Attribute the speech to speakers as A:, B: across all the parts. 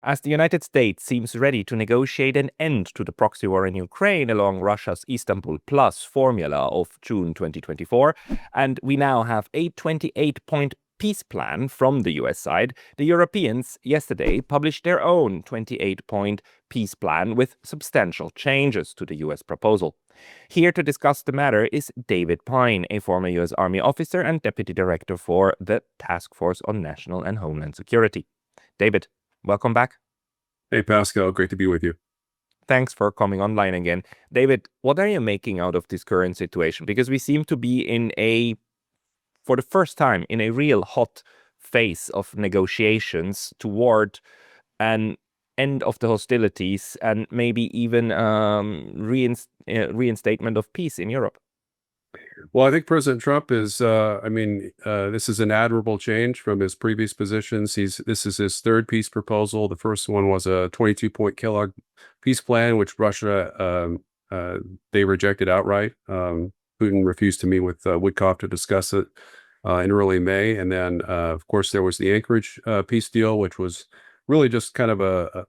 A: As the United States seems ready to negotiate an end to the proxy war in Ukraine along Russia's Istanbul Plus formula of June 2024, and we now have a 28-point peace plan from the US side, the Europeans yesterday published their own 28-point peace plan with substantial changes to the US proposal. Here to discuss the matter is David Pyne, a former US Army officer and Deputy Director for the Task Force on National and Homeland Security. David, welcome back.
B: Hey, Pascal, great to be with you.
A: Thanks for coming online again. David, what are you making out of this current situation? Because we seem to be for the first time, in a real hot phase of negotiations toward an end of the hostilities and maybe even reinstatement of peace in Europe.
B: Well, I think President Trump is, this is an admirable change from his previous positions. This is his third peace proposal. The first one was a 22-point Kellogg peace plan, which Russia, they rejected outright. Putin refused to meet with Witkoff to discuss it in early May. And then, of course, there was the Anchorage peace deal, which was really just kind of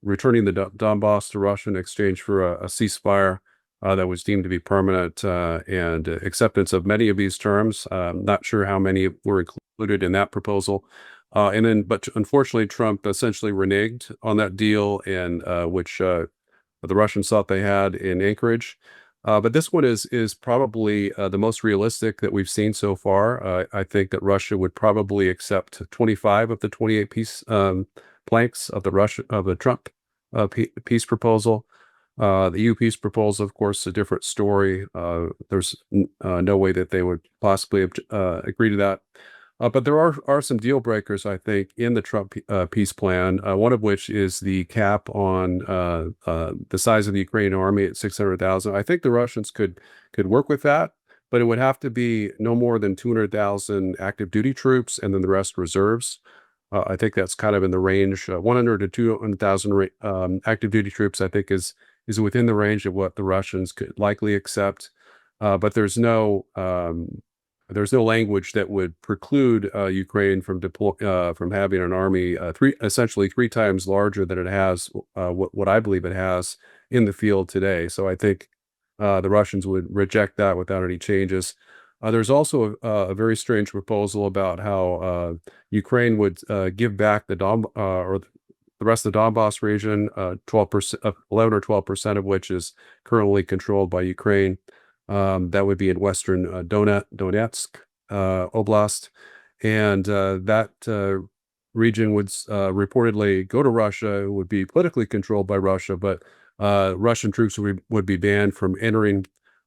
B: returning the Donbass to Russia in exchange for a ceasefire that was deemed to be permanent, and acceptance of many of these terms. Not sure how many were included in that proposal. But unfortunately, Trump essentially reneged on that deal, and which the Russians thought they had in Anchorage. But this one is probably the most realistic that we've seen so far. I think that Russia would probably accept 25 of the 28 peace planks of the Trump peace proposal. The EU peace proposal, of course, a different story. There's no way that they would possibly agree to that. But there are some deal breakers, I think, in the Trump peace plan, one of which is the cap on the size of the Ukrainian army at 600,000. I think the Russians could work with that, but it would have to be no more than 200,000 active duty troops and then the rest reserves. I think that's kind of in the range, 100 to 200,000 active duty troops, I think is within the range of what the Russians could likely accept. But there's no language that would preclude Ukraine from having an army essentially three times larger than it has, what I believe it has in the field today. So I think the Russians would reject that without any changes. There's also a very strange proposal about how Ukraine would give back the rest of the Donbass region, 12%, 11 or 12% of which is currently controlled by Ukraine. That would be in western Donetsk Oblast, and that region would reportedly go to Russia. It would be politically controlled by Russia, but Russian troops would be banned from entering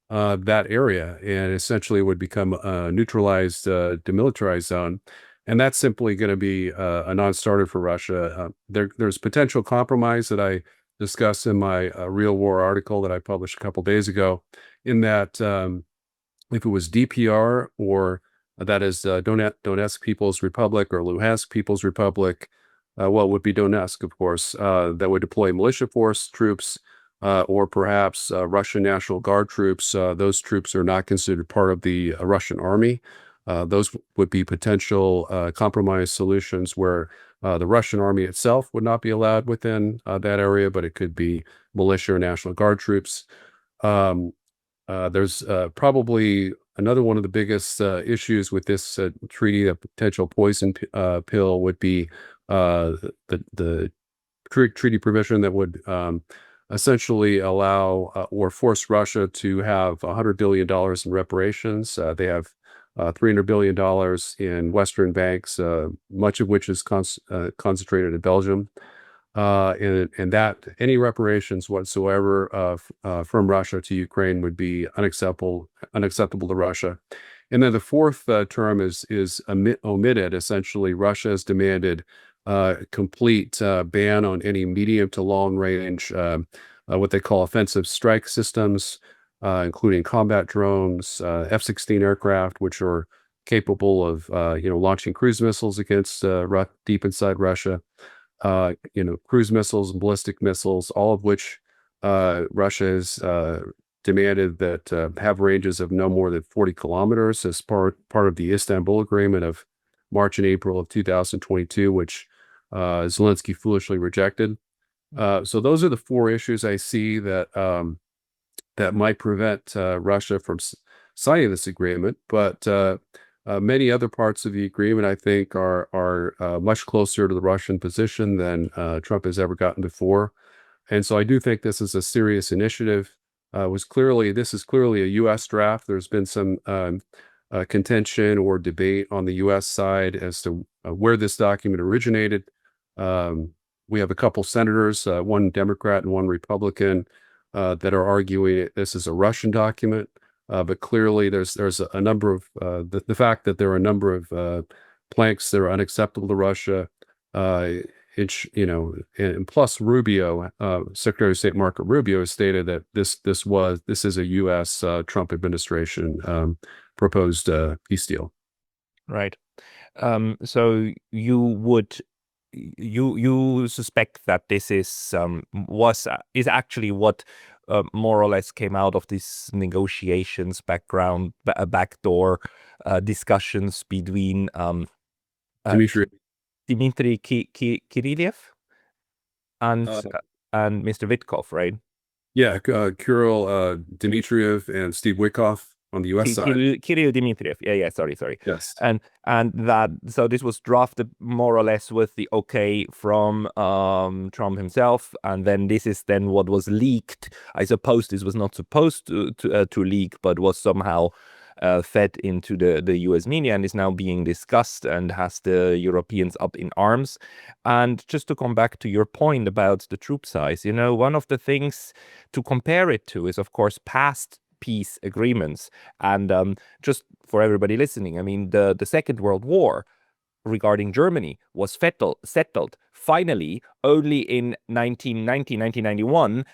B: that area, and essentially would become a neutralized, demilitarized zone. And that's simply going to be a non-starter for Russia. There's potential compromise that I discussed in my Real War article that I published a couple days ago, in that if it was DPR, or that is Donetsk People's Republic or Luhansk People's Republic, it would be Donetsk, of course, that would deploy militia force troops, or perhaps Russian National Guard troops. Those troops are not considered part of the Russian army. Those would be potential compromise solutions where the Russian army itself would not be allowed within that area, but it could be militia or National Guard troops. There's probably another one of the biggest issues with this treaty, a potential poison pill, would be the treaty provision that would essentially allow or force Russia to have $100 billion in reparations. They have $300 billion in Western banks, much of which is concentrated in Belgium. And that any reparations whatsoever from Russia to Ukraine would be unacceptable to Russia. And then the fourth term is omitted. Essentially, Russia has demanded complete ban on any medium to long range, what they call offensive strike systems, including combat drones, F-16 aircraft, which are capable of launching cruise missiles against deep inside Russia. Cruise missiles and ballistic missiles, all of which Russia has demanded that have ranges of no more than 40 kilometers as part of the Istanbul Agreement of March and April of 2022, which Zelensky foolishly rejected. So those are the four issues I see that that might prevent Russia from signing this agreement. But many other parts of the agreement, I think, are much closer to the Russian position than Trump has ever gotten before. And so I do think this is a serious initiative. This is clearly a U.S. draft. There's been some contention or debate on the U.S. side as to where this document originated. We have a couple senators, one Democrat and one Republican, that are arguing this is a Russian document. But clearly, there's a number of the fact that there are a number of planks that are unacceptable to Russia. And plus Rubio, Secretary of State Marco Rubio, has stated that this is a U.S. Trump administration proposed peace deal.
A: Right. So you suspect that this is actually what more or less came out of these negotiations, backdoor discussions between Dmitry Kirillev and Mr. Witkov, right?
B: Yeah, Kirill Dmitriev and Steve Witkoff on the U.S. side.
A: Kirill Dmitriev. Yeah. Sorry.
B: Yes.
A: And so this was drafted more or less with the okay from Trump himself, and then this is then what was leaked. I suppose this was not supposed to leak, but was somehow fed into the US media and is now being discussed and has the Europeans up in arms. And just to come back to your point about the troop size, one of the things to compare it to is, of course, past peace agreements. And just for everybody listening, I mean, the Second World War regarding Germany was settled finally only in 1991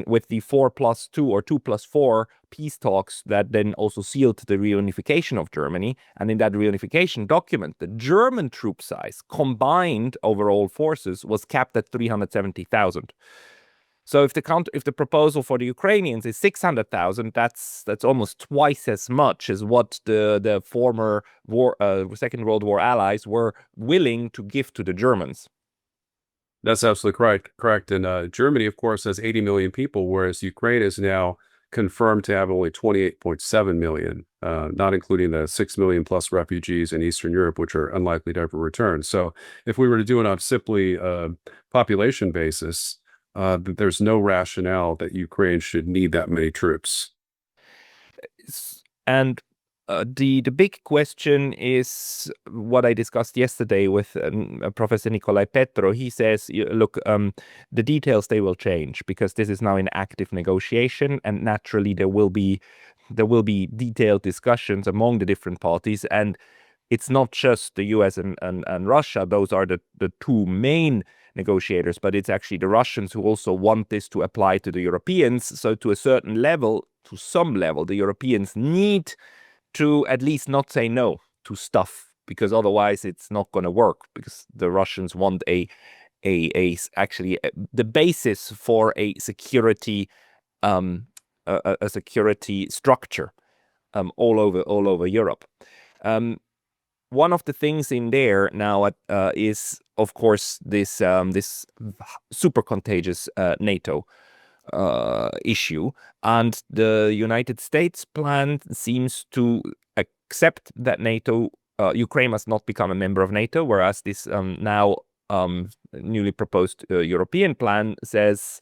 A: with the 4+2 or 2+4 peace talks that then also sealed the reunification of Germany. And in that reunification document, the German troop size combined overall forces was capped at 370,000. So if the proposal for the Ukrainians is 600,000, that's almost twice as much as what the former Second World War allies were willing to give to the Germans.
B: That's absolutely correct. And Germany, of course, has 80 million people, whereas Ukraine is now confirmed to have only 28.7 million, not including the 6 million plus refugees in Eastern Europe, which are unlikely to ever return. So if we were to do it on simply population basis, there's no rationale that Ukraine should need that many troops.
A: And the big question is what I discussed yesterday with Professor Nikolai Petro. He says, look, the details, they will change because this is now in active negotiation, and naturally there will be detailed discussions among the different parties. And it's not just the US and Russia. Those are the two main negotiators, but it's actually the Russians who also want this to apply to the Europeans. So to some level, the Europeans need to at least not say no to stuff, because otherwise it's not going to work, because the Russians want the basis for a security structure all over Europe. One of the things in there now is, of course, this super contagious NATO issue, and the United States plan seems to accept that Ukraine must not become a member of NATO, whereas this now newly proposed European plan says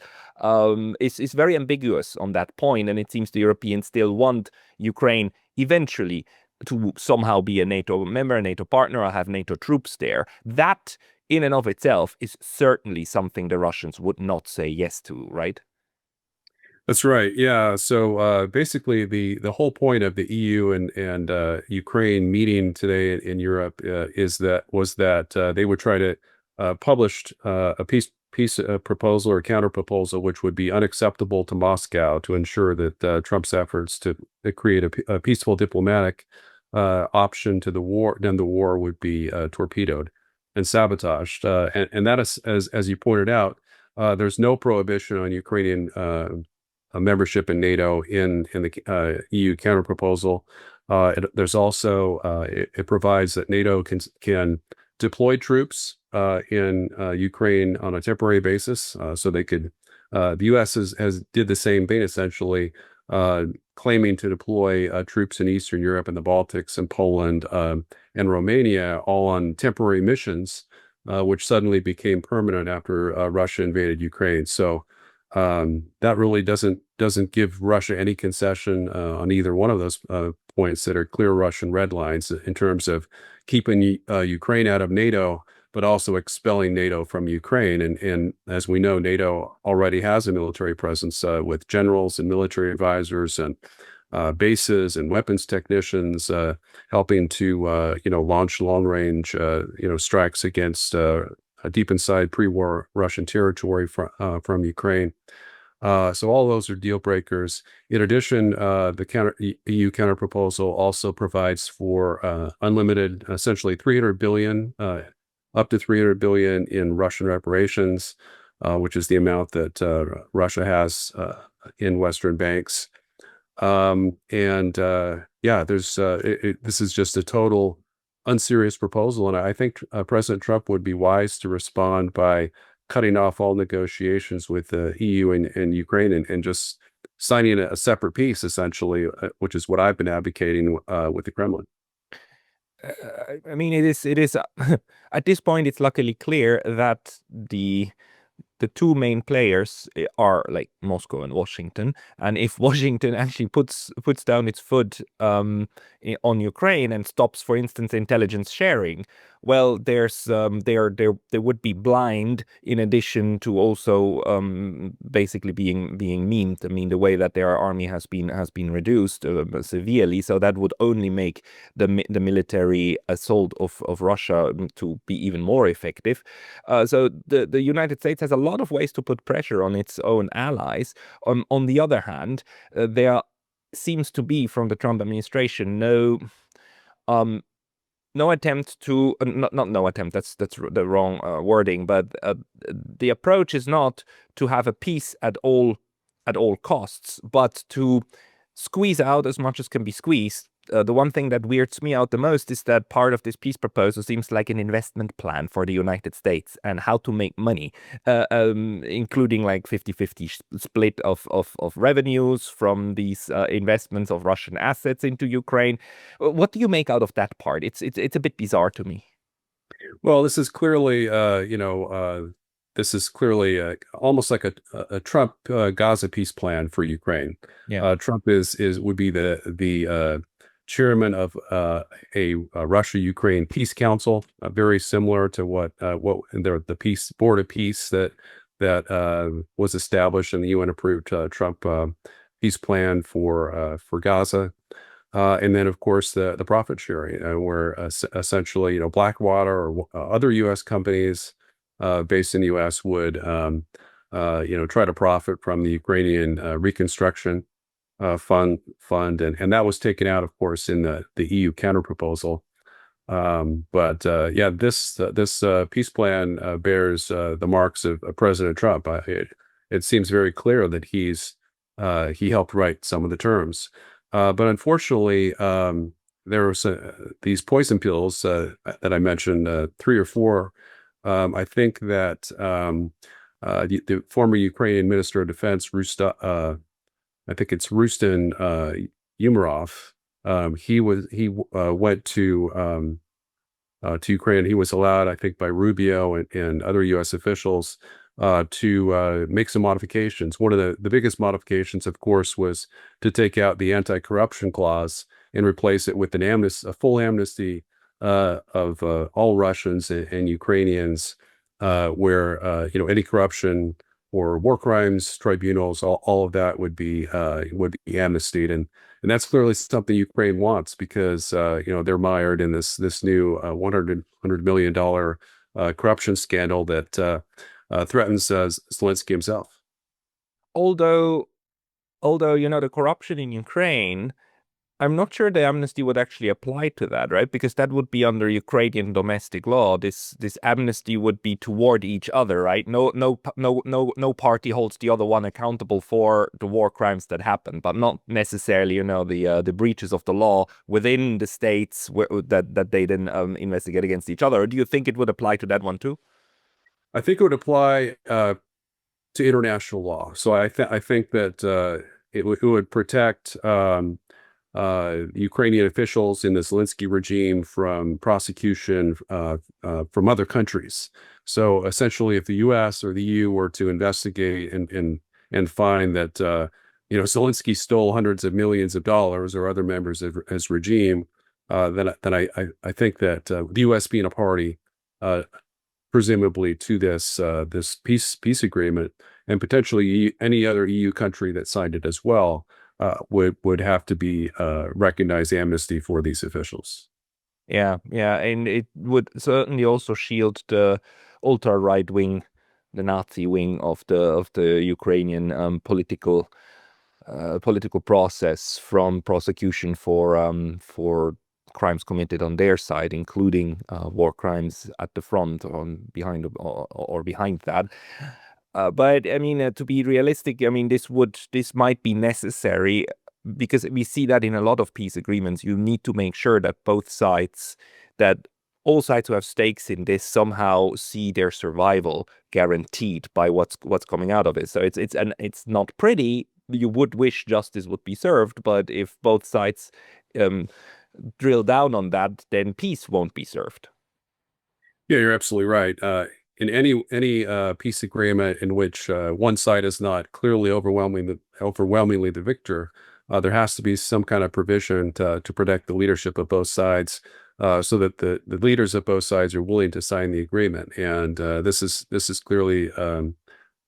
A: is very ambiguous on that point, and it seems the Europeans still want Ukraine eventually to somehow be a NATO member, a NATO partner, or have NATO troops there. That, in and of itself, is certainly something the Russians would not say yes to, right?
B: That's right. Yeah. So basically, the whole point of the EU and Ukraine meeting today in Europe was that they would try to publish a peace proposal or counterproposal, which would be unacceptable to Moscow, to ensure that Trump's efforts to create a peaceful diplomatic option to the war, then the war would be torpedoed and sabotaged. And that is, as you pointed out, there's no prohibition on Ukrainian membership in NATO in the EU counterproposal. There's also it provides that NATO can deploy troops in Ukraine on a temporary basis, so they could. The U.S. has did the same thing essentially, claiming to deploy troops in Eastern Europe and the Baltics and Poland and Romania, all on temporary missions, which suddenly became permanent after Russia invaded Ukraine. So that really doesn't give Russia any concession on either one of those points that are clear Russian red lines in terms of keeping Ukraine out of NATO, but also expelling NATO from Ukraine. And as we know, NATO already has a military presence with generals and military advisors and bases and weapons technicians helping to launch long-range strikes against deep inside pre-war Russian territory from Ukraine. So all those are deal breakers. In addition, the EU counterproposal also provides for unlimited, essentially 300 billion, up to 300 billion in Russian reparations, which is the amount that Russia has in Western banks. Yeah, there's this is just a total unserious proposal, and I think President Trump would be wise to respond by cutting off all negotiations with the EU and Ukraine and just signing a separate peace, essentially, which is what I've been advocating with the Kremlin.
A: I mean, it is at this point, it's luckily clear that the two main players are like Moscow and Washington, and if Washington actually puts down its foot on Ukraine and stops, for instance, intelligence sharing, well, there's they would be blind in addition to also basically being memed. I mean, the way that their army has been reduced severely, so that would only make the military assault of Russia to be even more effective. So the United States has a lot of ways to put pressure on its own allies. On the other hand, there seems to be from the Trump administration no attempt to not no attempt, that's the wrong wording, but the approach is not to have a peace at all costs, but to squeeze out as much as can be squeezed. The one thing that weirds me out the most is that part of this peace proposal seems like an investment plan for the United States and how to make money, including like 50-50 split of revenues from these investments of Russian assets into Ukraine. What do you make out of that part? It's a bit bizarre to me.
B: Well, this is clearly, almost like a Trump Gaza peace plan for Ukraine.
A: Yeah.
B: Trump would be the chairman of a Russia-Ukraine Peace Council, very similar to what the peace board of peace that was established in the UN approved Trump peace plan for Gaza. And then, of course, the profit sharing, where essentially, Blackwater or other U.S. companies based in the U.S. would, try to profit from the Ukrainian reconstruction fund, and that was taken out, of course, in the EU counterproposal. But yeah, this peace plan bears the marks of President Trump. It seems very clear that he helped write some of the terms. But unfortunately, there was these poison pills that I mentioned, 3 or 4. I think that the former Ukrainian Minister of Defense, I think it's Rustin Umerov. He went to Ukraine. He was allowed, I think, by Rubio and other U.S. officials to make some modifications. One of the biggest modifications, of course, was to take out the anti-corruption clause and replace it with a full amnesty of all Russians and Ukrainians, where any corruption or war crimes tribunals, all of that would be amnestied, and that's clearly something Ukraine wants because they're mired in this new $100 million corruption scandal that threatens Zelensky himself.
A: Although the corruption in Ukraine I'm not sure the amnesty would actually apply to that, right? Because that would be under Ukrainian domestic law. This amnesty would be toward each other, right? No party holds the other one accountable for the war crimes that happen, but not necessarily, the breaches of the law within the states that they then investigate against each other. Or do you think it would apply to that one too?
B: I think it would apply to international law. So I think that it would protect Ukrainian officials in the Zelensky regime from prosecution from other countries. So essentially, if the U.S. or the EU were to investigate and find that Zelensky stole hundreds of millions of dollars or other members of his regime, then I think that the U.S. being a party, presumably to this peace agreement, and potentially any other EU country that signed it as well, would have to be recognize amnesty for these officials.
A: Yeah, yeah, and it would certainly also shield the ultra right wing, the Nazi wing of the Ukrainian political process from prosecution for crimes committed on their side, including war crimes at the front or behind that. But I mean, to be realistic, I mean, this might be necessary because we see that in a lot of peace agreements. You need to make sure that all sides who have stakes in this somehow see their survival guaranteed by what's coming out of it. So it's not pretty. You would wish justice would be served, but if both sides drill down on that, then peace won't be served.
B: Yeah, you're absolutely right. In any peace agreement in which one side is not clearly overwhelmingly the victor, there has to be some kind of provision to protect the leadership of both sides, so that the leaders of both sides are willing to sign the agreement. And this is clearly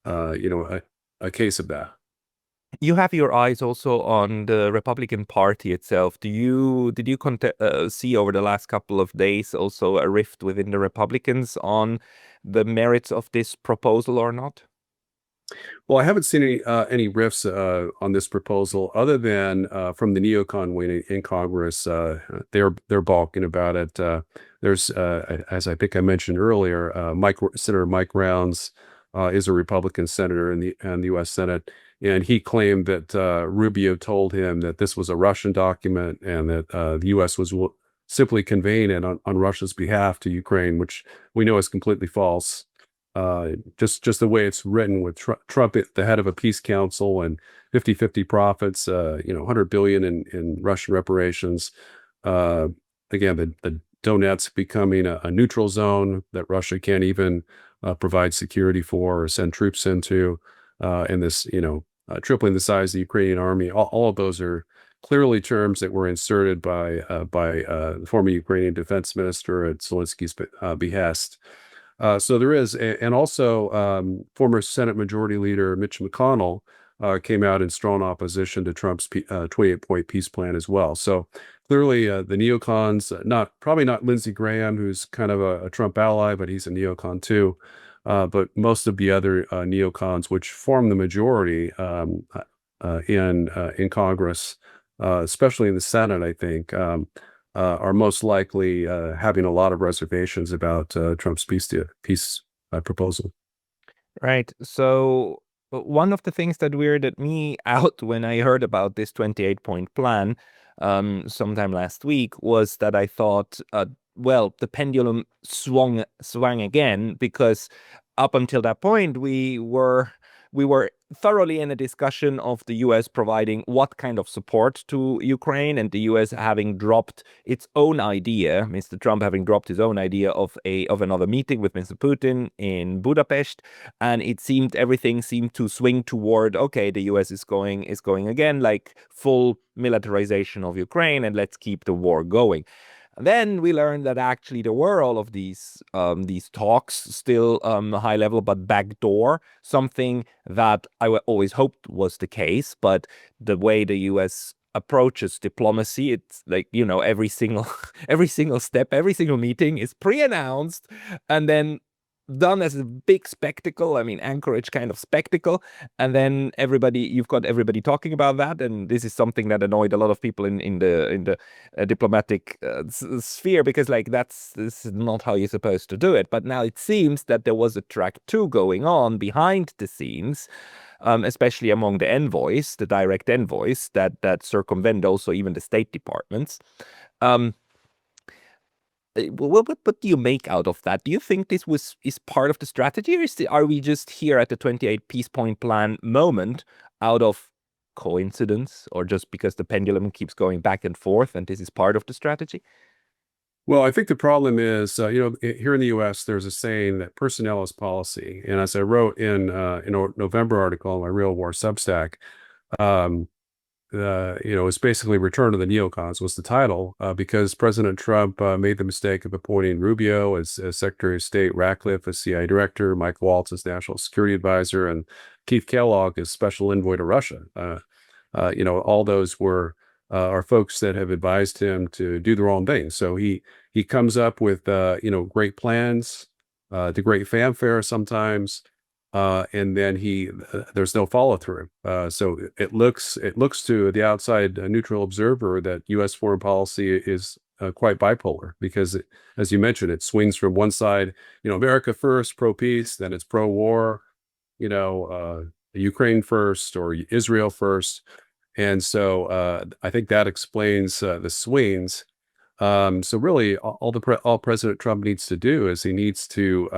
B: a case of that.
A: You have your eyes also on the Republican Party itself. Did you see over the last couple of days also a rift within the Republicans on the merits of this proposal or not?
B: Well, I haven't seen any rifts on this proposal other than from the Neocon wing in Congress. They're balking about it. There's, as I think I mentioned earlier, Senator Mike Rounds is a Republican senator in the U.S. Senate, and he claimed that Rubio told him that this was a Russian document and that the U.S. was simply conveying it on Russia's behalf to Ukraine, which we know is completely false. Just the way it's written, with Trump at the head of a peace council and 50-50 profits, 100 billion in Russian reparations. Again, the Donetsk becoming a neutral zone that Russia can't even provide security for or send troops into, and this, tripling the size of the Ukrainian army. All of those are clearly terms that were inserted by the former Ukrainian defense minister at Zelensky's behest. So there is, and also former Senate Majority Leader Mitch McConnell came out in strong opposition to Trump's 28-point peace plan as well. So clearly, the neocons, probably not Lindsey Graham, who's kind of a Trump ally, but he's a neocon too. But most of the other neocons, which form the majority in Congress, especially in the Senate, I think, are most likely having a lot of reservations about Trump's peace proposal.
A: Right. So one of the things that weirded me out when I heard about this 28-point plan sometime last week was that I thought, well, the pendulum swung again, because up until that point we were thoroughly in a discussion of the US providing what kind of support to Ukraine, and the US having dropped its own idea, Mr. Trump having dropped his own idea of another meeting with Mr. Putin in Budapest, and everything seemed to swing toward, okay, the US is going again, like full militarization of Ukraine, and let's keep the war going. And then we learned that actually there were all of these talks still high level, but backdoor, something that I always hoped was the case. But the way the U.S. approaches diplomacy, it's like, every single step, every single meeting is pre-announced, and then done as a big spectacle. I mean, Anchorage kind of spectacle. And then you've got everybody talking about that. And this is something that annoyed a lot of people in the diplomatic sphere, because like this is not how you're supposed to do it. But now it seems that there was a track 2 going on behind the scenes, especially among the envoys, the direct envoys that circumvent also even the State Departments. What do you make out of that? Do you think this is part of the strategy, or are we just here at the 28 Peace Point Plan moment out of coincidence, or just because the pendulum keeps going back and forth and this is part of the strategy?
B: Well, I think the problem is, here in the U.S., there's a saying that personnel is policy. And as I wrote in a November article on my Real War Substack, it's basically Return of the Neocons was the title, because President Trump made the mistake of appointing Rubio as Secretary of State, Ratcliffe as CIA Director, Mike Waltz as National Security Advisor, and Keith Kellogg as Special Envoy to Russia. All those are folks that have advised him to do the wrong thing. So he comes up with great plans, to great fanfare sometimes. And then there's no follow through. So it looks to the outside neutral observer that U.S. foreign policy is quite bipolar, because as you mentioned, it swings from one side, America first, pro peace, then it's pro war, Ukraine first or Israel first. And so I think that explains the swings. So really, all President Trump needs to do is he needs to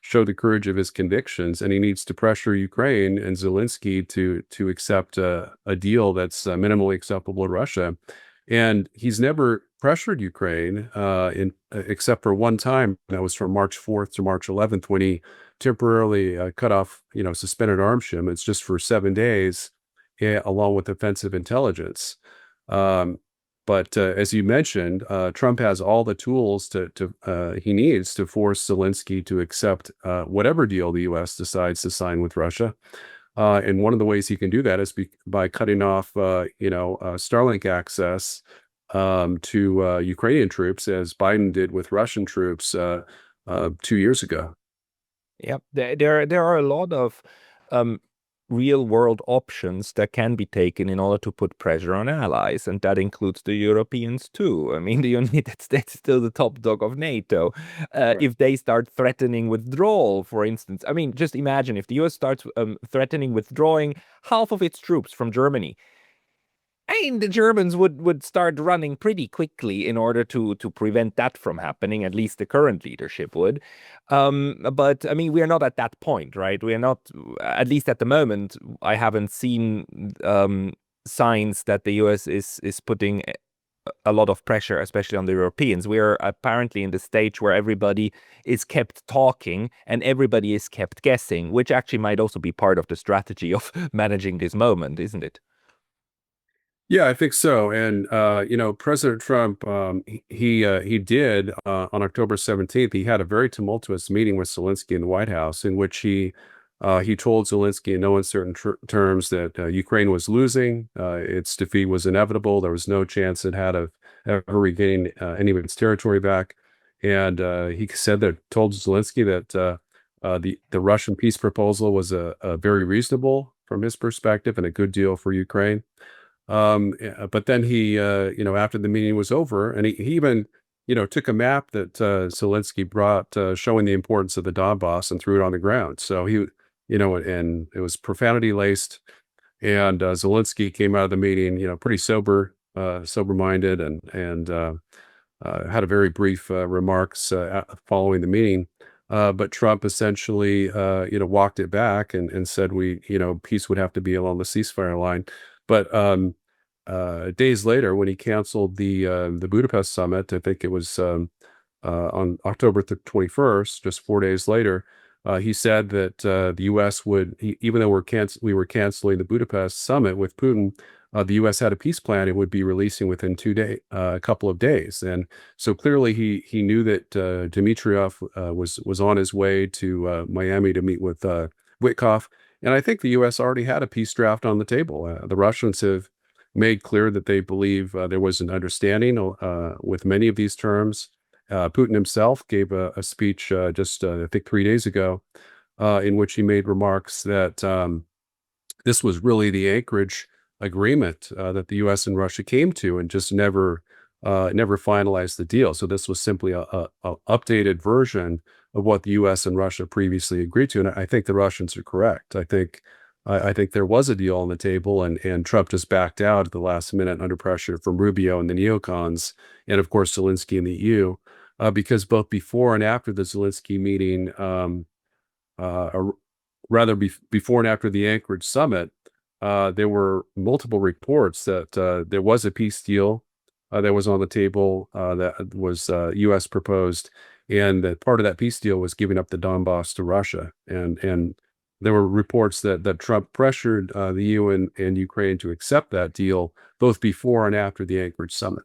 B: show the courage of his convictions, and he needs to pressure Ukraine and Zelensky to accept a deal that's minimally acceptable to Russia. And he's never pressured Ukraine except for one time. That was from March 4th to March 11th, when he temporarily cut off, suspended arms shipments just for 7 days, along with offensive intelligence. But as you mentioned, Trump has all the tools he needs to force Zelensky to accept whatever deal the U.S. decides to sign with Russia. And one of the ways he can do that is by cutting off, Starlink access to Ukrainian troops, as Biden did with Russian troops 2 years ago.
A: Yeah, there are a lot of real world options that can be taken in order to put pressure on allies, and that includes the Europeans too. I mean, the United States is still the top dog of NATO.
B: Right.
A: If they start threatening withdrawal, for instance, I mean, just imagine if the US starts threatening withdrawing half of its troops from Germany. I mean, the Germans would start running pretty quickly in order to prevent that from happening. At least the current leadership would. But I mean, we are not at that point, right? We are not, at least at the moment. I haven't seen signs that the US is putting a lot of pressure, especially on the Europeans. We are apparently in the stage where everybody is kept talking and everybody is kept guessing, which actually might also be part of the strategy of managing this moment, isn't it?
B: Yeah, I think so. And President Trump, he did on October 17th. He had a very tumultuous meeting with Zelensky in the White House, in which he told Zelensky in no uncertain terms that Ukraine was losing, its defeat was inevitable. There was no chance it had of ever regaining any of its territory back. And he told Zelensky that the Russian peace proposal was a very reasonable from his perspective and a good deal for Ukraine. But then he, after the meeting was over, and he even, took a map that Zelensky brought, showing the importance of the Donbass, and threw it on the ground. So and it was profanity laced. And Zelensky came out of the meeting, pretty sober-minded, and had a very brief remarks following the meeting. But Trump essentially, walked it back and said peace would have to be along the ceasefire line. But days later, when he canceled the Budapest summit, I think it was on October 21st, just 4 days later, he said that the U.S. even though we were canceling the Budapest summit with Putin, the U.S. had a peace plan and would be releasing within a couple of days. And so clearly he knew that Dmitriev was on his way to Miami to meet with Witkoff. And I think the U.S. already had a peace draft on the table. The Russians have made clear that they believe there was an understanding with many of these terms, Putin himself gave a speech just, I think, 3 days ago, in which he made remarks that this was really the Anchorage agreement that the U.S. and Russia came to, and just never finalized the deal. So this was simply a updated version of what the U.S. and Russia previously agreed to. And I think the Russians are correct. I think there was a deal on the table, and Trump just backed out at the last minute under pressure from Rubio and the neocons, and of course Zelensky and the EU, because both before and after the Zelensky meeting, or rather before and after the Anchorage summit, there were multiple reports that there was a peace deal that was on the table that was U.S. proposed, and that part of that peace deal was giving up the Donbass to Russia. And there were reports that Trump pressured the EU and Ukraine to accept that deal both before and after the Anchorage summit.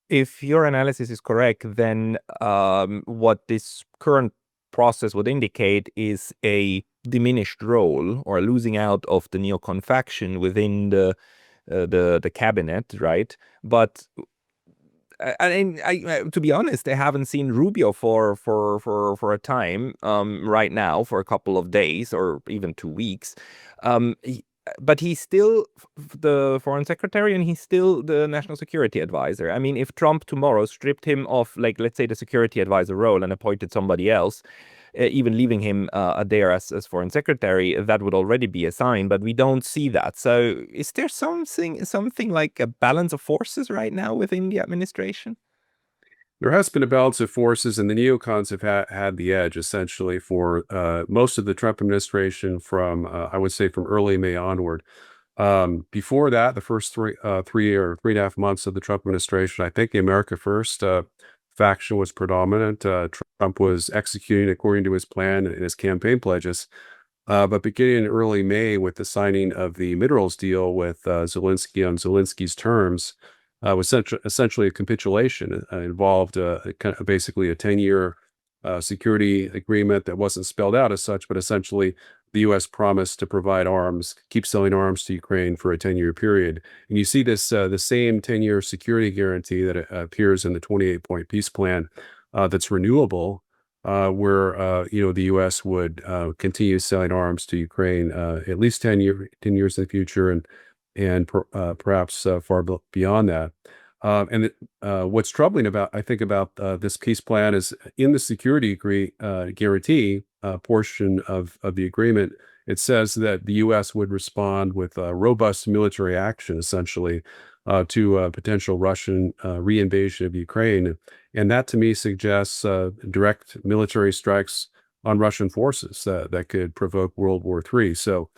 A: If your analysis is correct, then what this current process would indicate is a diminished role or losing out of the neocon faction within the cabinet, right? But to be honest, I haven't seen Rubio for a time right now, for a couple of days or even 2 weeks. But he's still the foreign secretary, and he's still the national security advisor. I mean, if Trump tomorrow stripped him of, like, let's say, the security advisor role and appointed somebody else, even leaving him there as foreign secretary, that would already be a sign. But we don't see that. So is there something like a balance of forces right now within the administration?
B: There has been a balance of forces, and the neocons have had the edge essentially for most of the Trump administration from, I would say, from early May onward. Before that, the first 3.5 months of the Trump administration, I think the America First faction was predominant. Trump was executing according to his plan and his campaign pledges. But beginning in early May, with the signing of the minerals deal with Zelensky on Zelensky's terms, was essentially a capitulation. It involved kind of basically a 10-year security agreement that wasn't spelled out as such, but essentially the U.S. promised to provide arms, keep selling arms to Ukraine for a 10-year period. And you see this the same 10-year security guarantee that appears in the 28-point peace plan that's renewable, where the U.S. would continue selling arms to Ukraine at least 10 years in the future, and perhaps far beyond that. What's troubling about this peace plan is in the security guarantee portion of the agreement, it says that the U.S. would respond with robust military action, essentially, to a potential Russian reinvasion of Ukraine. And that, to me, suggests direct military strikes on Russian forces that could provoke World War III. So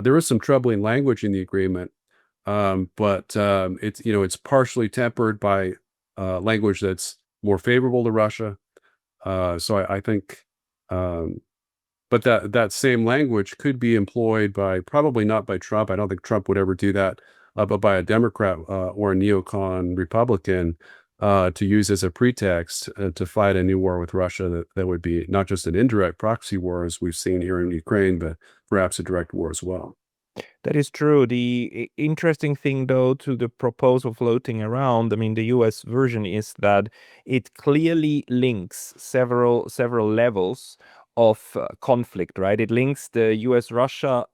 B: there is some troubling language in the agreement, but it's partially tempered by language that's more favorable to Russia. So I think, but that same language could be employed by, probably not by Trump. I don't think Trump would ever do that, but by a Democrat or a neocon Republican to use as a pretext to fight a new war with Russia that would be not just an indirect proxy war, as we've seen here in Ukraine, but perhaps a direct war as well.
A: That is true. The interesting thing, though, to the proposal floating around, I mean, the U.S. version is that it clearly links several levels of conflict, right? It links the U.S.-Russia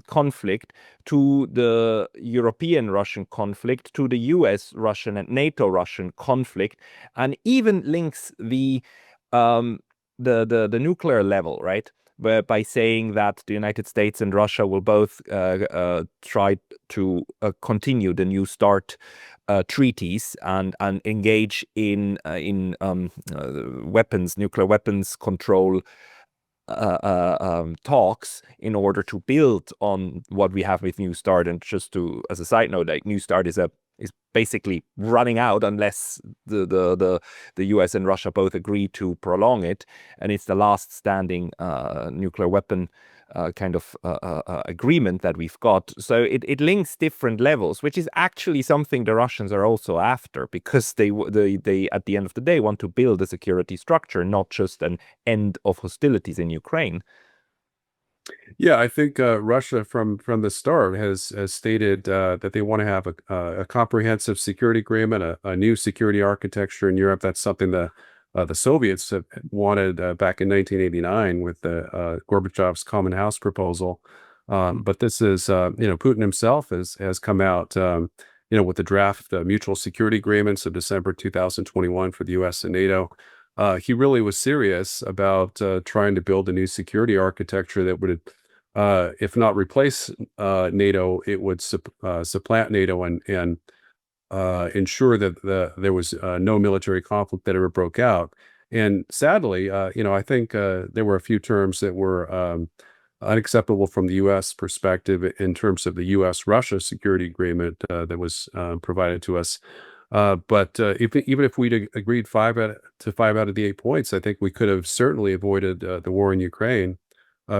A: conflict to the European-Russian conflict, to the U.S.-Russian and NATO-Russian conflict, and even links the nuclear level, right? By saying that the United States and Russia will both try to continue the New START treaties and engage in nuclear weapons control talks in order to build on what we have with New START. And just as a side note, like, New START is basically running out unless the US and Russia both agree to prolong it, and it's the last standing nuclear weapon kind of agreement that we've got. So it links different levels, which is actually something the Russians are also after, because they at the end of the day want to build a security structure, not just an end of hostilities in Ukraine.
B: Yeah, I think Russia from the start has stated that they want to have a comprehensive security agreement, a new security architecture in Europe. That's something the Soviets have wanted back in 1989 with the Gorbachev's Common House proposal. But this is Putin himself has come out with the draft mutual security agreements of December 2021 for the U.S. and NATO. He really was serious about trying to build a new security architecture that would if not replace NATO, it would supplant NATO and ensure that there was no military conflict that ever broke out. And sadly, I think there were a few terms that were unacceptable from the U.S. perspective in terms of the U.S.-Russia security agreement that was provided to us. But even if we'd agreed five out of the 8 points, I think we could have certainly avoided the war in Ukraine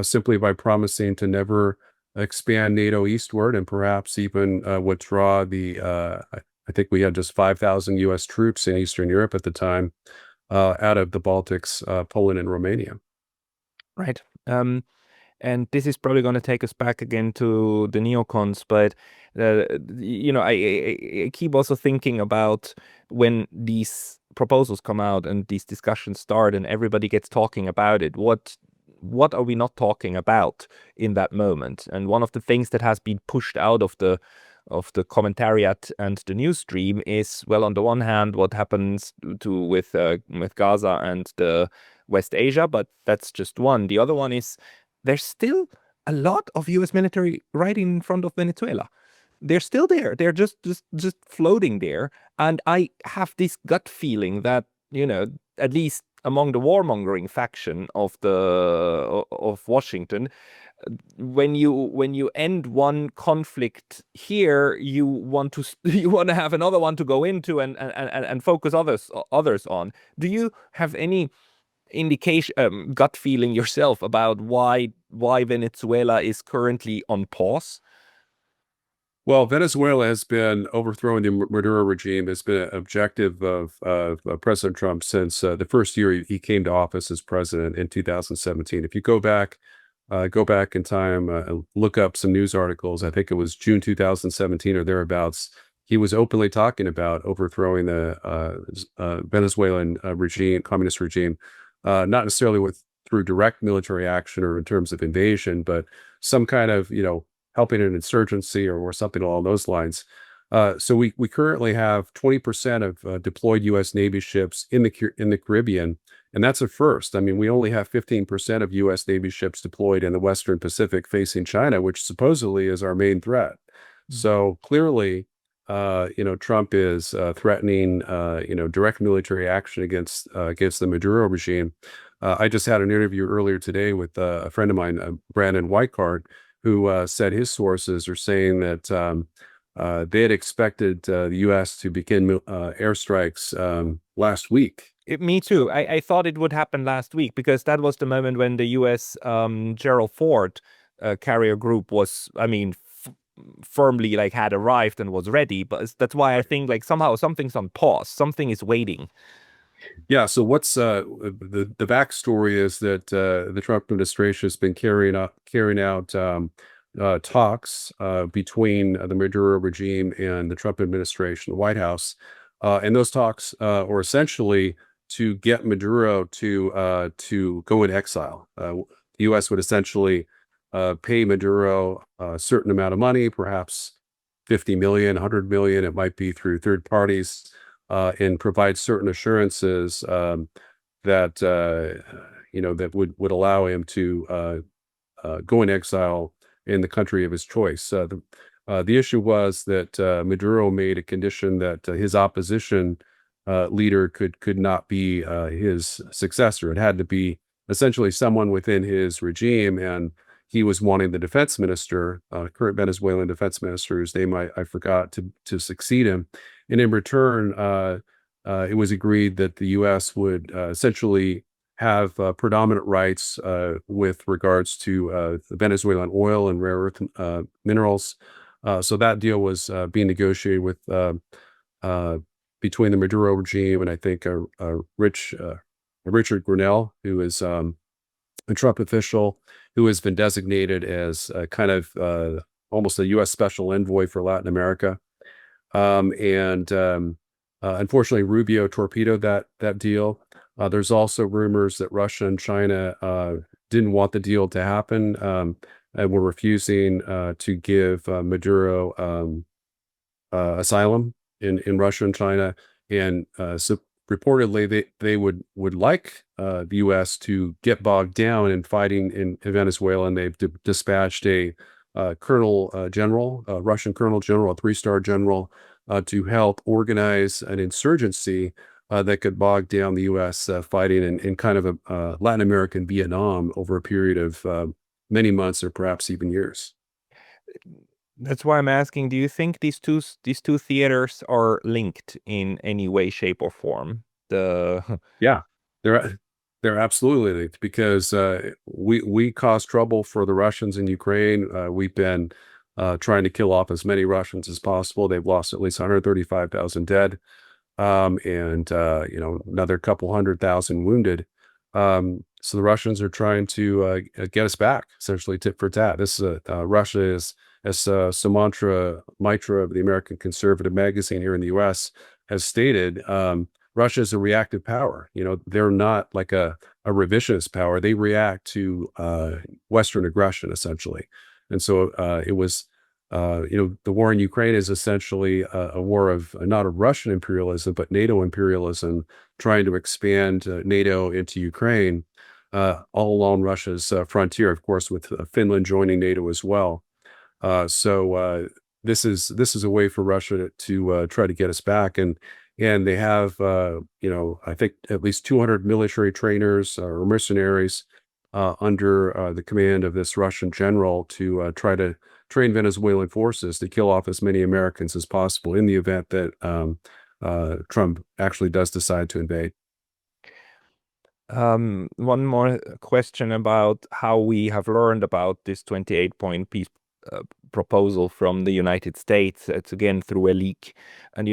B: simply by promising to never expand NATO eastward and perhaps even withdraw I think we had just 5,000 U.S. troops in Eastern Europe at the time out of the Baltics, Poland, and Romania.
A: Right. And this is probably going to take us back again to the neocons, but I keep also thinking about when these proposals come out and these discussions start and everybody gets talking about it. What are we not talking about in that moment? And one of the things that has been pushed out of the commentariat and the news stream is, well, on the one hand, what happens with Gaza and the West Asia, but that's just one. The other one is there's still a lot of U.S. military right in front of Venezuela. They're still there. They're just floating there. And I have this gut feeling that, at least among the warmongering faction of Washington, when you end one conflict here, you want to have another one to go into and focus others on. Do you have any indication, gut feeling yourself about why Venezuela is currently on pause?
B: Well, Venezuela has been overthrowing the Maduro regime has been an objective of President Trump since the first year he came to office as president in 2017. If you go back in time, look up some news articles. I think it was June 2017 or thereabouts. He was openly talking about overthrowing the Venezuelan communist regime, not necessarily through direct military action or in terms of invasion, but some kind of helping an insurgency or something along those lines. So we currently have 20% of deployed U.S. Navy ships in the Caribbean, and that's a first. I mean, we only have 15% of U.S. Navy ships deployed in the Western Pacific facing China, which supposedly is our main threat. So clearly, Trump is threatening, direct military action against the Maduro regime. I just had an interview earlier today with a friend of mine, Brandon Whitecard, who said his sources are saying that they had expected the U.S. to begin airstrikes last week.
A: Me too. I thought it would happen last week because that was the moment when the U.S. Gerald Ford carrier group was, firmly had arrived and was ready. But that's why I think somehow something's on pause. Something is waiting.
B: Yeah. So what's the backstory is that the Trump administration has been carrying out talks between the Maduro regime and the Trump administration, the White House, and those talks are essentially to get Maduro to go in exile. The U.S. would essentially pay Maduro a certain amount of money, perhaps 50 million, 100 million. It might be through third parties. And provide certain assurances that that would allow him to go in exile in the country of his choice. The issue was that Maduro made a condition that his opposition leader could not be his successor. It had to be essentially someone within his regime, and he was wanting the defense minister, current Venezuelan defense minister, whose name I forgot, to succeed him. And in return, it was agreed that the U.S. would essentially have predominant rights with regards to the Venezuelan oil and rare earth minerals. So that deal was being negotiated with between the Maduro regime and I think Richard Grenell, who is a Trump official, who has been designated as kind of almost a U.S. special envoy for Latin America. Unfortunately, Rubio torpedoed that deal. There's also rumors that Russia and China didn't want the deal to happen, and were refusing to give Maduro asylum in Russia and China. And so reportedly, they would like the U.S. to get bogged down in fighting in Venezuela, and they've dispatched a colonel general, a Russian colonel general, a 3-star general, to help organize an insurgency that could bog down the U.S. Fighting in kind of a Latin American Vietnam over a period of many months or perhaps even years.
A: That's why I'm asking, do you think these two theaters are linked in any way, shape, or form?
B: Yeah, they're absolutely linked, because we cause trouble for the Russians in Ukraine. We've been trying to kill off as many Russians as possible. They've lost at least 135,000 dead, and another couple 100,000 wounded. So the Russians are trying to get us back, essentially tit for tat. This is Russia is, as Sumantra Mitra of the American Conservative magazine here in the U.S. has stated, Russia is a reactive power. They're not like a revisionist power. They react to Western aggression, essentially. And so it was, the war in Ukraine is essentially a war of not of Russian imperialism, but NATO imperialism, trying to expand NATO into Ukraine, all along Russia's frontier, of course, with Finland joining NATO as well. So this is a way for Russia to try to get us back, and they have I think at least 200 military trainers or mercenaries under the command of this Russian general to try to train Venezuelan forces to kill off as many Americans as possible in the event that Trump actually does decide to invade.
A: One more question about how we have learned about this 28-point peace proposal from the United States. It's again through a leak, and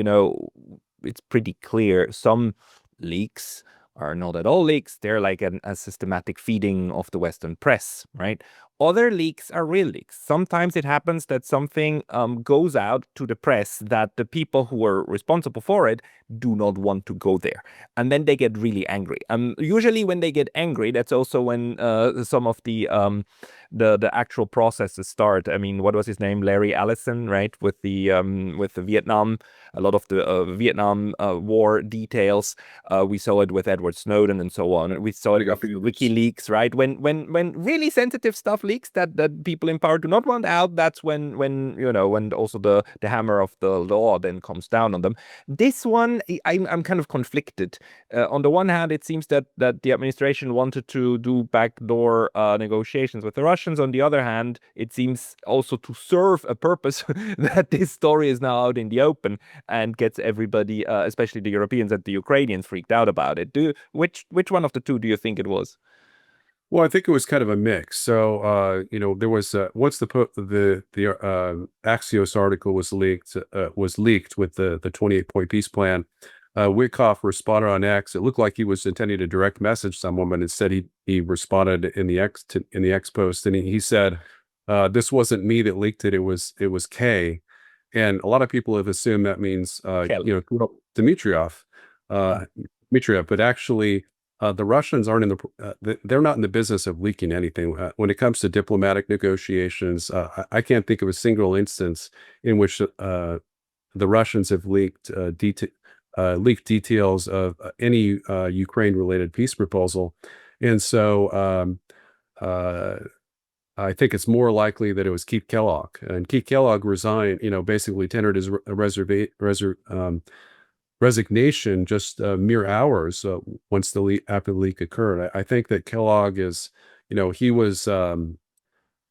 A: it's pretty clear some leaks are not at all leaks. They're like a systematic feeding of the Western press, right? Other leaks are real leaks. Sometimes it happens that something goes out to the press that the people who are responsible for it do not want to go there. And then they get really angry. Usually when they get angry, that's also when some of the actual processes start. I mean, what was his name? Larry Ellison, right? With the Vietnam, a lot of the Vietnam War details. We saw it with Edward Snowden and so on. We saw it with WikiLeaks, right? When really sensitive stuff leaks that people in power do not want out, that's when also the hammer of the law then comes down on them. This one, I'm kind of conflicted. On the one hand, it seems that the administration wanted to do backdoor negotiations with the Russians. On the other hand, it seems also to serve a purpose that this story is now out in the open and gets everybody, especially the Europeans and the Ukrainians, freaked out about it. Which one of the two do you think it was?
B: Well, I think it was kind of a mix. So, there was once the Axios article was leaked with the 28-point peace plan. Witkoff responded on X. It looked like he was intending to direct message someone, but instead he responded in the X post, and he said, "This wasn't me that leaked it. It was K." And a lot of people have assumed that means Dmitriev, but actually. The Russians aren't they're not in the business of leaking anything. When it comes to diplomatic negotiations, I can't think of a single instance in which the Russians have leaked details of any Ukraine-related peace proposal. And so I think it's more likely that it was Keith Kellogg. And Keith Kellogg resigned, basically tendered his resignation just mere hours after the leak occurred. I think that Kellogg is, he was really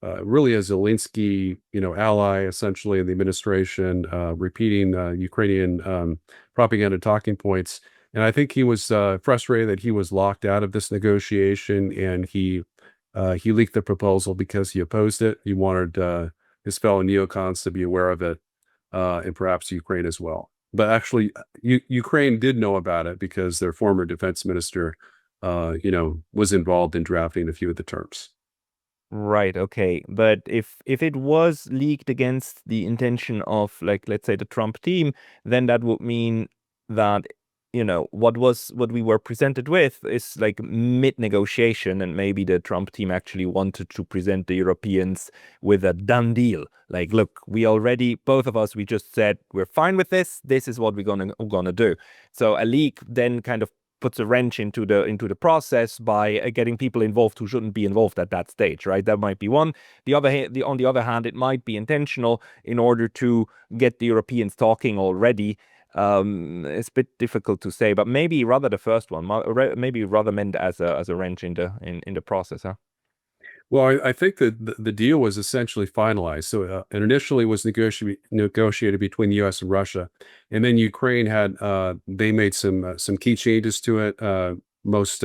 B: a Zelensky, ally essentially in the administration, repeating Ukrainian propaganda talking points. And I think he was frustrated that he was locked out of this negotiation, and he leaked the proposal because he opposed it. He wanted his fellow neocons to be aware of it, and perhaps Ukraine as well. But actually, Ukraine did know about it because their former defense minister, was involved in drafting a few of the terms.
A: Right, okay. But if it was leaked against the intention of, like, let's say the Trump team, then that would mean that, what we were presented with is like mid-negotiation, and maybe the Trump team actually wanted to present the Europeans with a done deal. Like, look, both of us, we just said we're fine with this. This is what we're gonna do. So a leak then kind of puts a wrench into the process by getting people involved who shouldn't be involved at that stage, right? That might be one. On the other hand, it might be intentional in order to get the Europeans talking already. It's a bit difficult to say, but maybe rather the first one, maybe rather meant as a wrench in the process, huh?
B: Well, I think that the deal was essentially finalized. So it initially was negotiated between the U.S. and Russia, and then Ukraine had they made some key changes to it. Most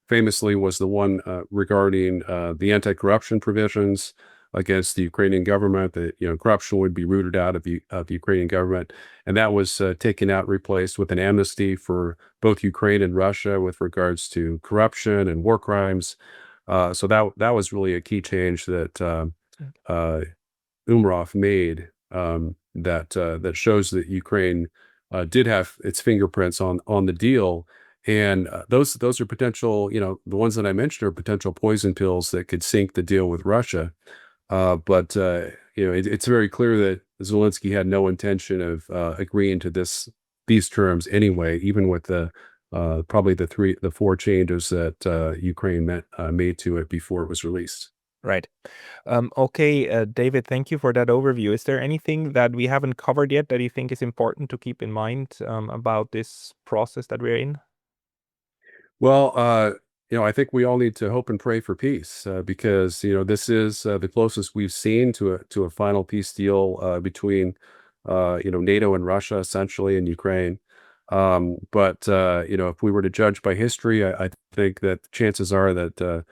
B: famously was the one regarding the anti-corruption provisions against the Ukrainian government. That corruption would be rooted out of the Ukrainian government, and that was taken out, replaced with an amnesty for both Ukraine and Russia with regards to corruption and war crimes. So that was really a key change that Umarov made, that shows that Ukraine did have its fingerprints on the deal, and those are potential. The ones that I mentioned are potential poison pills that could sink the deal with Russia. But it's very clear that Zelensky had no intention of agreeing to these terms anyway, even with probably the four changes that Ukraine made to it before it was released.
A: Right. Okay, David, thank you for that overview. Is there anything that we haven't covered yet that you think is important to keep in mind about this process that we're in?
B: Well, I think we all need to hope and pray for peace, because this is the closest we've seen to a final peace deal between NATO and Russia, essentially, and Ukraine. But if we were to judge by history, I think that chances are that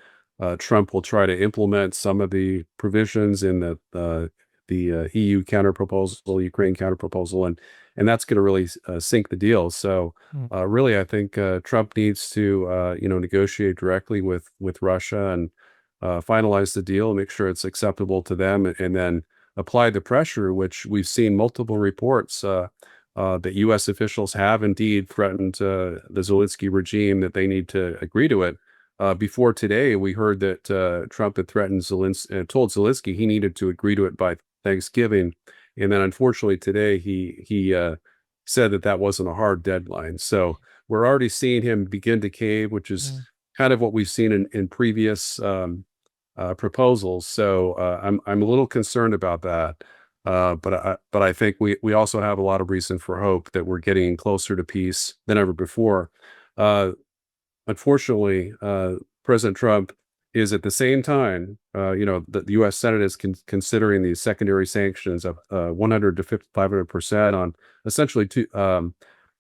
B: Trump will try to implement some of the provisions in the EU counterproposal, Ukraine counterproposal, and that's going to really sink the deal. So really, I think Trump needs to negotiate directly with Russia and finalize the deal, make sure it's acceptable to them, and then apply the pressure, which we've seen multiple reports that U.S. officials have indeed threatened the Zelensky regime that they need to agree to it. Before today, we heard that Trump had threatened told Zelensky he needed to agree to it by Thanksgiving, and then unfortunately today he said that wasn't a hard deadline. So we're already seeing him begin to cave, which is kind of what we've seen in previous proposals. So I'm a little concerned about that. But I think we also have a lot of reason for hope that we're getting closer to peace than ever before. Unfortunately, President Trump is at the same time, the U.S. Senate is considering these secondary sanctions of 100 to 500% on essentially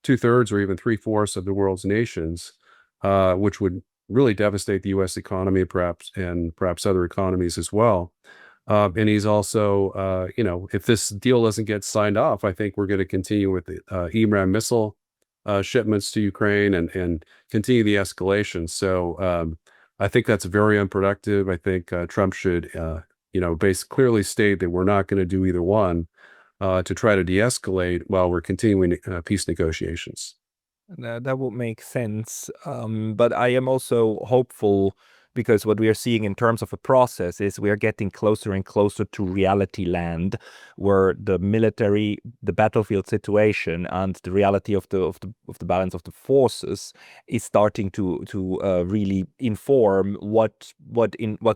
B: two-thirds or even three-fourths of the world's nations, which would really devastate the U.S. economy, perhaps other economies as well. And he's also, if this deal doesn't get signed off, I think we're going to continue with the EMRAM missile shipments to Ukraine and continue the escalation. So I think that's very unproductive. I think Trump should, clearly state that we're not going to do either one to try to de-escalate while we're continuing peace negotiations.
A: That would make sense. But I am also hopeful because what we are seeing in terms of a process is we are getting closer and closer to reality land, where the military, the battlefield situation, and the reality of the balance of the forces is starting to really inform what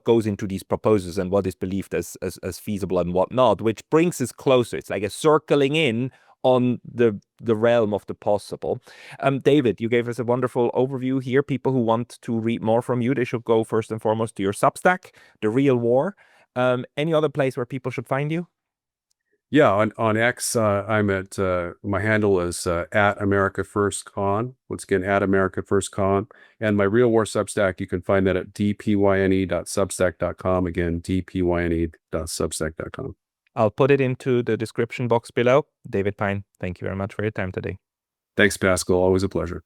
A: goes into these proposals and what is believed as feasible and what not, which brings us closer. It's like a circling in on the realm of the possible. David, you gave us a wonderful overview here. People who want to read more from you, they should go first and foremost to your Substack, The Real War. Any other place where people should find you?
B: Yeah, on X, I'm at my handle is at America First Con. Once again, at America First Con. And my Real War Substack, you can find that at dpyne.substack.com. Again, dpyne.substack.com.
A: I'll put it into the description box below. David Pyne, thank you very much for your time today.
B: Thanks, Pascal. Always a pleasure.